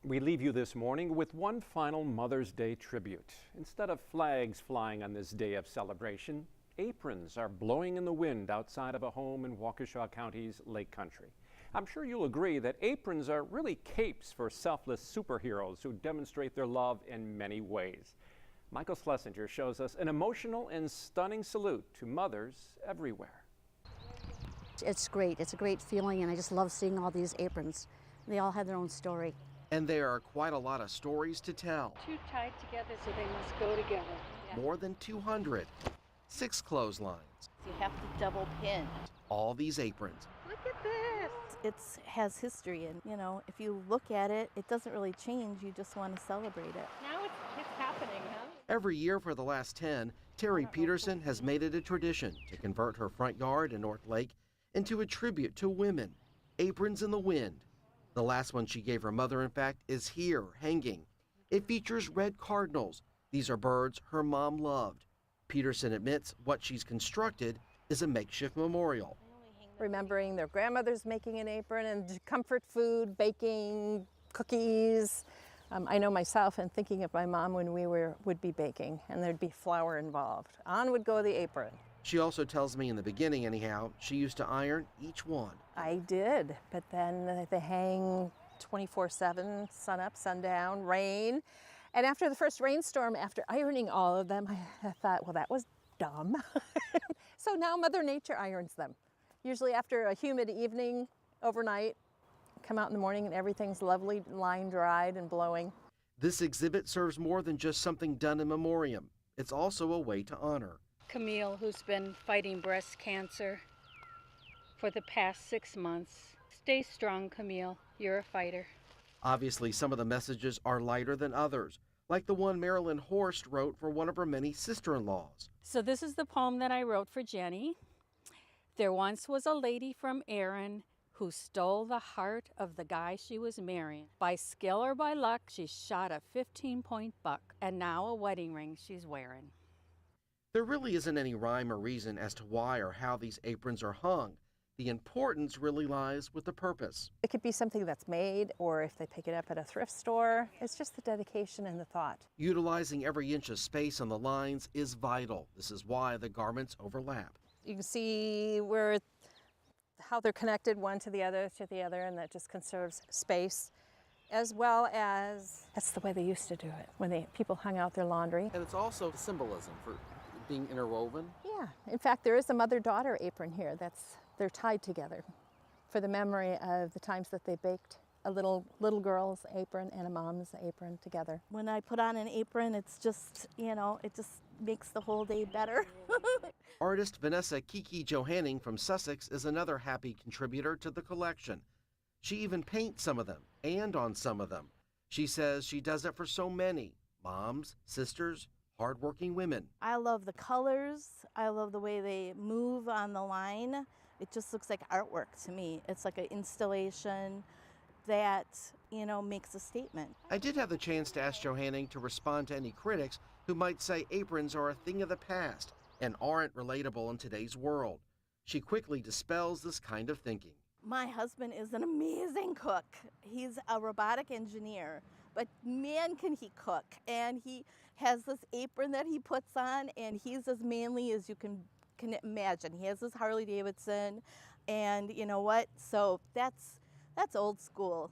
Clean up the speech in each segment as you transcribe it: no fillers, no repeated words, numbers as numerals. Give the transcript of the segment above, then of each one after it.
We leave you this morning with one final Mother's Day tribute. Instead of flags flying on this day of celebration, aprons are blowing in the wind outside of a home in Waukesha County's Lake Country. I'm sure you'll agree that aprons are really capes for selfless superheroes who demonstrate their love in many ways. Michael Schlesinger shows us an emotional and stunning salute to mothers everywhere. It's great. It's a great feeling, and I just love seeing all these aprons. They all have their own story. And there are quite a lot of stories to tell. Two tied together, so they must go together. Yeah. More than 200. 6 clotheslines. You have to double pin. All these aprons. Look at this. It has history, and if you look at it, it doesn't really change. You just want to celebrate it. Now it's happening, huh? Every year for the last 10, Terry Peterson has made it a tradition to convert her front yard in North Lake into a tribute to women. Aprons in the wind. The last one she gave her mother, in fact, is here, hanging. It features red cardinals. These are birds her mom loved. Peterson admits what she's constructed is a makeshift memorial. Remembering their grandmothers making an apron and comfort food, baking, cookies. I know myself and thinking of my mom when we would be baking and there'd be flour involved. On would go the apron. She also tells me in the beginning, anyhow, she used to iron each one. I did, but then they hang 24/7, sun up, sundown, rain. And after the first rainstorm, after ironing all of them, I thought, well, that was dumb. So now Mother Nature irons them. Usually after a humid evening, overnight, come out in the morning and everything's lovely, line dried and blowing. This exhibit serves more than just something done in memoriam. It's also a way to honor Camille, who's been fighting breast cancer for the past 6 months. Stay strong, Camille. You're a fighter. Obviously, some of the messages are lighter than others, like the one Marilyn Horst wrote for one of her many sister-in-laws. So this is the poem that I wrote for Jenny. There once was a lady from Apron who stole the heart of the guy she was marrying. By skill or by luck, she shot a 15-point buck, and now a wedding ring she's wearing. There really isn't any rhyme or reason as to why or how these aprons are hung. The importance really lies with the purpose. It could be something that's made, or if they pick it up at a thrift store. It's just the dedication and the thought. Utilizing every inch of space on the lines is vital. This is why the garments overlap. You can see how they're connected one to the other, and that just conserves space, as well as that's the way they used to do it when people hung out their laundry. And it's also symbolism for being interwoven. Yeah, in fact, there is a mother-daughter apron here. They're tied together for the memory of the times that they baked a little girl's apron and a mom's apron together. When I put on an apron, it's just, it just makes the whole day better. Artist Vanessa Kiki Johanning from Sussex is another happy contributor to the collection. She even paints some of them and on some of them. She says she does it for so many moms, sisters, hardworking women. I love the colors. I love the way they move on the line. It just looks like artwork to me. It's like an installation that, makes a statement. I did have the chance to ask Johanning to respond to any critics who might say aprons are a thing of the past and aren't relatable in today's world. She quickly dispels this kind of thinking. My husband is an amazing cook. He's a robotic engineer, but man, can he cook. And he has this apron that he puts on, and he's as manly as you can imagine. He has his Harley Davidson, and you know what? So that's old school.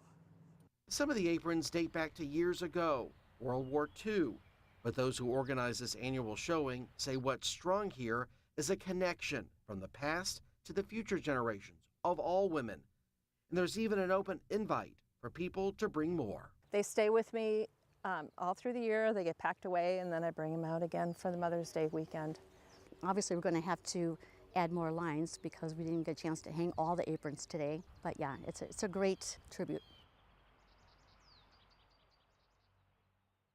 Some of the aprons date back to years ago, World War II. But those who organize this annual showing say what's strong here is a connection from the past to the future generations of all women. And there's even an open invite for people to bring more. They stay with me all through the year. They get packed away, and then I bring them out again for the Mother's Day weekend. Obviously, we're going to have to add more lines because we didn't get a chance to hang all the aprons today. But yeah, it's a great tribute.